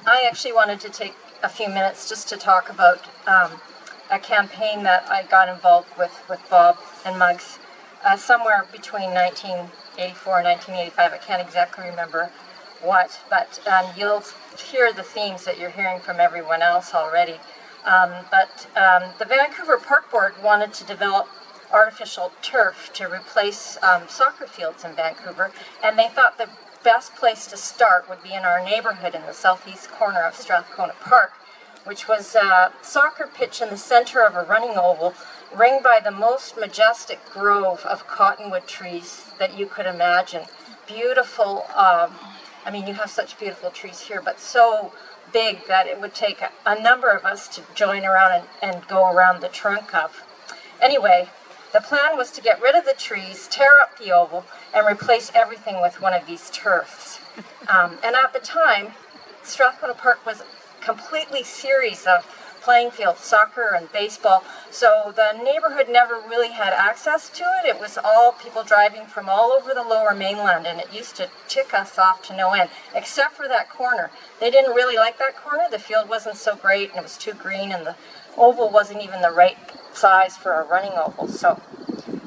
I actually wanted to take a few minutes just to talk about a campaign that I got involved with Bob and Muggs somewhere between 1984 and 1985. I can't exactly remember what, but you'll hear the themes that you're hearing from everyone else already. The Vancouver Park Board wanted to develop artificial turf to replace soccer fields in Vancouver, and they thought the best place to start would be in our neighborhood in the southeast corner of Strathcona Park, which was a soccer pitch in the center of a running oval ringed by the most majestic grove of cottonwood trees that you could imagine. Beautiful, I mean, you have such beautiful trees here, but so big that it would take a number of us to join around and go around the trunk of. Anyway, the plan was to get rid of the trees, tear up the oval, and replace everything with one of these turfs. And at the time, Strathcona Park was completely series of playing fields, soccer and baseball, so the neighborhood never really had access to it. It was all people driving from all over the lower mainland, and it used to tick us off to no end, except for that corner. They didn't really like that corner. The field wasn't so great, and it was too green, and the oval wasn't even the right size for a running oval. So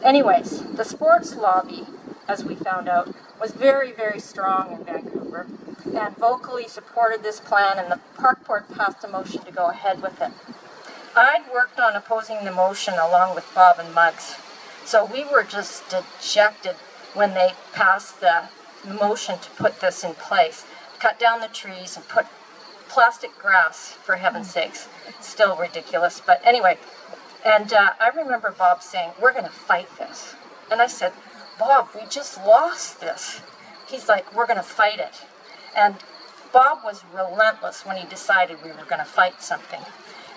anyways, the sports lobby, as we found out, was very, very strong in Vancouver and vocally supported this plan, and the park board passed a motion to go ahead with it. I'd worked on opposing the motion along with Bob and Muggs, so we were just dejected when they passed the motion to put this in place. Cut down the trees and put plastic grass, for heaven's sakes. Still ridiculous, but anyway. And I remember Bob saying, "We're going to fight this." And I said, "Bob, we just lost this." He's like, "We're going to fight it." And Bob was relentless when he decided we were going to fight something.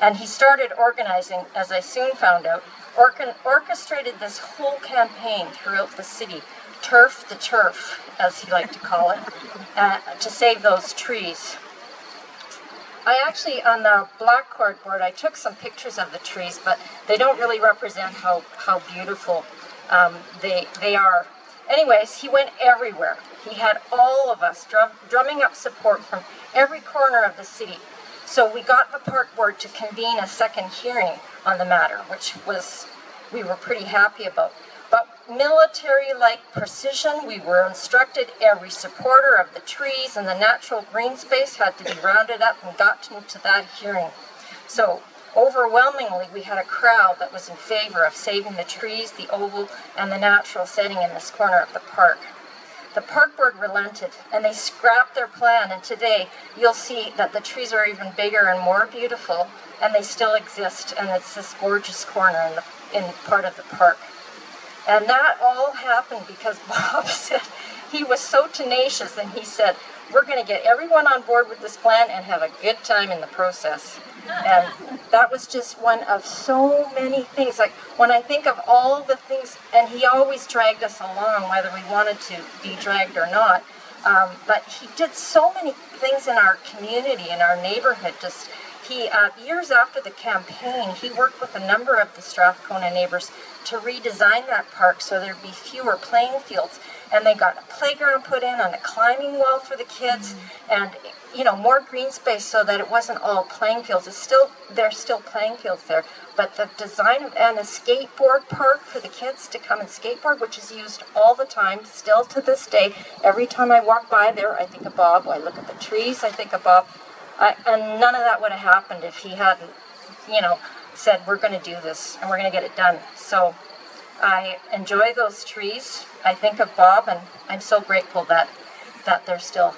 And he started organizing, as I soon found out, orchestrated this whole campaign throughout the city, turf the turf, as he liked to call it, to save those trees. I actually, on the black cardboard, I took some pictures of the trees, but they don't really represent how beautiful they are. Anyways, he went everywhere. He had all of us drumming up support from every corner of the city. So we got the park board to convene a second hearing on the matter, which we were pretty happy about. But military-like precision, we were instructed every supporter of the trees and the natural green space had to be rounded up and got into that hearing. So overwhelmingly, we had a crowd that was in favor of saving the trees, the oval, and the natural setting in this corner of the park. The park board relented, and they scrapped their plan, and today you'll see that the trees are even bigger and more beautiful, and they still exist, and it's this gorgeous corner in part of the park. And that all happened because Bob said, he was so tenacious, and he said, "We're going to get everyone on board with this plan and have a good time in the process." And that was just one of so many things. Like, when I think of all the things, and he always dragged us along, whether we wanted to be dragged or not, but he did so many things in our community, in our neighborhood. Years after the campaign, he worked with a number of the Strathcona neighbors to redesign that park so there'd be fewer playing fields. And they got a playground put in and a climbing wall for the kids, and more green space so that it wasn't all playing fields. There's still playing fields there, but the design and a skateboard park for the kids to come and skateboard, which is used all the time, still to this day. Every time I walk by there, I think of Bob. I look at the trees, I think of Bob. And none of that would have happened if he hadn't, said, "We're going to do this and we're going to get it done." So I enjoy those trees. I think of Bob, and I'm so grateful that they're still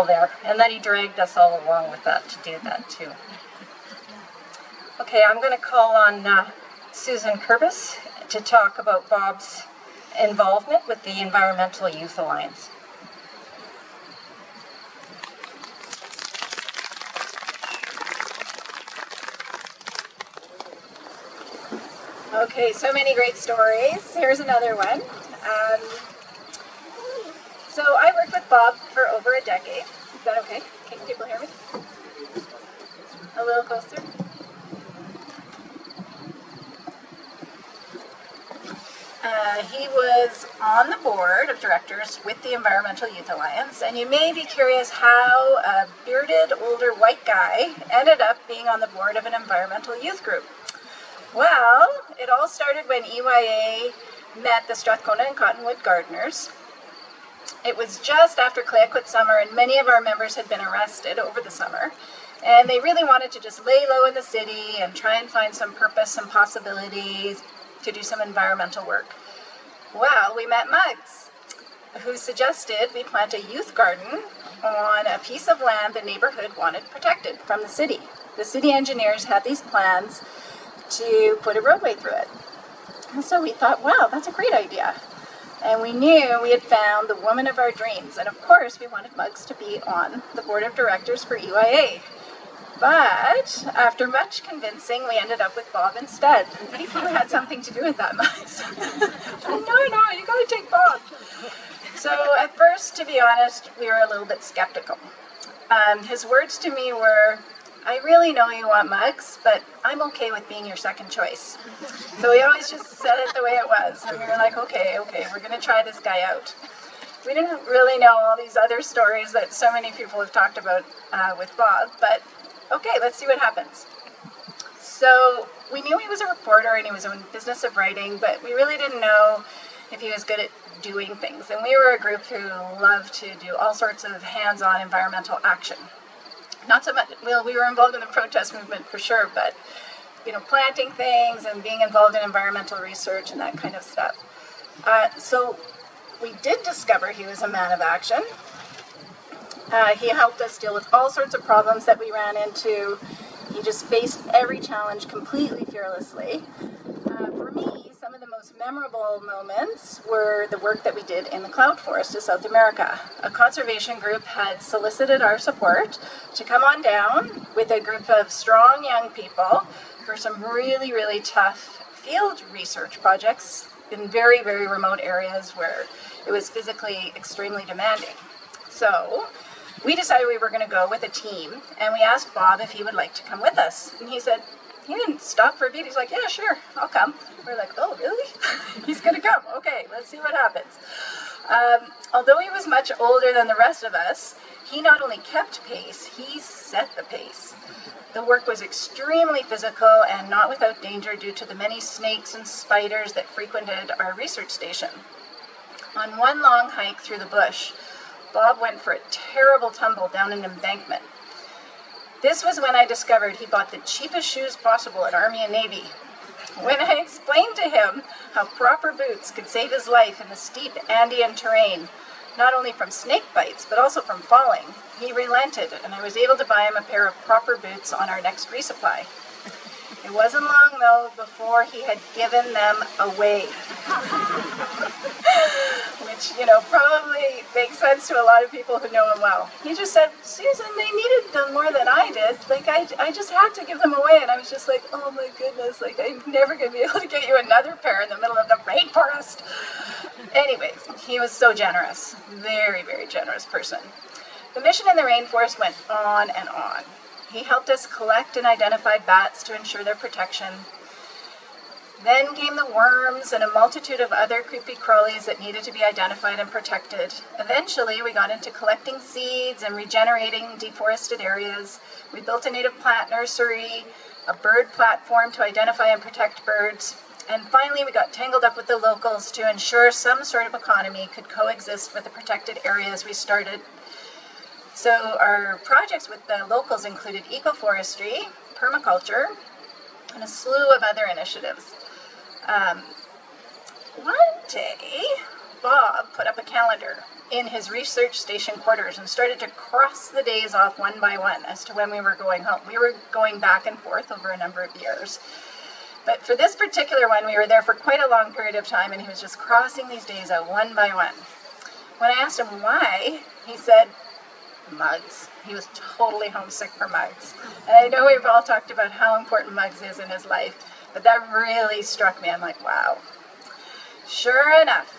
there, and that he dragged us all along with that to do that too. Okay, I'm going to call on Susan Kurbis to talk about Bob's involvement with the Environmental Youth Alliance. Okay, so many great stories. Here's another one. So I worked with Bob for over a decade. Is that okay? Can people hear me? A little closer. He was on the board of directors with the Environmental Youth Alliance, and you may be curious how a bearded older white guy ended up being on the board of an environmental youth group. Well, it all started when EYA met the Strathcona and Cottonwood gardeners. It was just after Clayoquot summer, and many of our members had been arrested over the summer, and they really wanted to just lay low in the city and try and find some purpose and possibilities to do some environmental work. Well, we met Muggs, who suggested we plant a youth garden on a piece of land the neighborhood wanted protected from the city. The city engineers had these plans to put a roadway through it. And so we thought, wow, that's a great idea. And we knew we had found the woman of our dreams. And of course, we wanted Muggs to be on the board of directors for EYA. But after much convincing, we ended up with Bob instead. What if you had something to do with that, Muggs? No, you gotta take Bob. So at first, to be honest, we were a little bit skeptical. His words to me were, I really know you want Muggs, but I'm okay with being your second choice. So we always just said it the way it was. And we were like, okay, we're gonna try this guy out. We didn't really know all these other stories that so many people have talked about with Bob, but okay, let's see what happens. So we knew he was a reporter and he was in the business of writing, but we really didn't know if he was good at doing things. And we were a group who loved to do all sorts of hands-on environmental action. Not so much, well, we were involved in the protest movement for sure, but planting things and being involved in environmental research and that kind of stuff. So we did discover he was a man of action. He helped us deal with all sorts of problems that we ran into. He just faced every challenge completely fearlessly. For me, some of the most memorable moments were the work that we did in the cloud forest of South America. A conservation group had solicited our support to come on down with a group of strong young people for some really, really tough field research projects in very, very remote areas where it was physically extremely demanding. So we decided we were going to go with a team, and we asked Bob if he would like to come with us. And he said, he didn't stop for a beat. He's like, yeah, sure, I'll come. We're like, oh, really? He's going to come. Okay, let's see what happens. Although he was much older than the rest of us, he not only kept pace, he set the pace. The work was extremely physical and not without danger due to the many snakes and spiders that frequented our research station. On one long hike through the bush, Bob went for a terrible tumble down an embankment. This was when I discovered he bought the cheapest shoes possible at Army and Navy. When I explained to him how proper boots could save his life in the steep Andean terrain, not only from snake bites, but also from falling, he relented, and I was able to buy him a pair of proper boots on our next resupply. It wasn't long, though, before he had given them away. Which, probably makes sense to a lot of people who know him well. He just said, Susan, they needed them more than I did. I just had to give them away. And I was just like, oh my goodness, I'm never going to be able to get you another pair in the middle of the rainforest. Anyways, he was so generous. Very, very generous person. The mission in the rainforest went on and on. He helped us collect and identify bats to ensure their protection. Then came the worms and a multitude of other creepy crawlies that needed to be identified and protected. Eventually, we got into collecting seeds and regenerating deforested areas. We built a native plant nursery, a bird platform to identify and protect birds. And finally, we got tangled up with the locals to ensure some sort of economy could coexist with the protected areas we started. So our projects with the locals included ecoforestry, permaculture, and a slew of other initiatives. One day, Bob put up a calendar in his research station quarters and started to cross the days off one by one as to when we were going home. We were going back and forth over a number of years. But for this particular one, we were there for quite a long period of time, and he was just crossing these days out one by one. When I asked him why, he said, Muggs. He was totally homesick for Muggs. And I know we've all talked about how important Muggs is in his life, but that really struck me. I'm like, wow. Sure enough,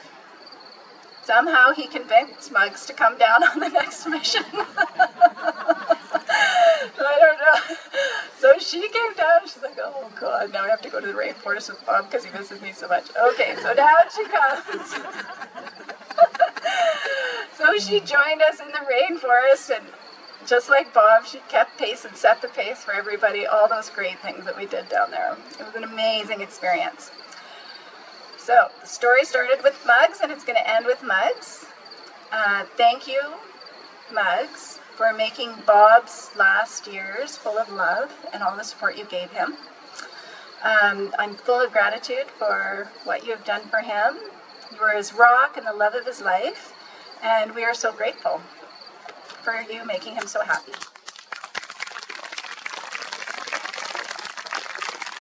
somehow he convinced Muggs to come down on the next mission. I don't know. So she came down, she's like, oh God, God, now I have to go to the rainforest with Bob because he misses me so much. Okay, so now she comes. So she joined us in the rainforest, and just like Bob, she kept pace and set the pace for everybody, all those great things that we did down there. It was an amazing experience. So the story started with Mugs, and it's going to end with Mugs. Thank you, Mugs, for making Bob's last years full of love and all the support you gave him. I'm full of gratitude for what you have done for him. You were his rock and the love of his life, and we are so grateful for you making him so happy.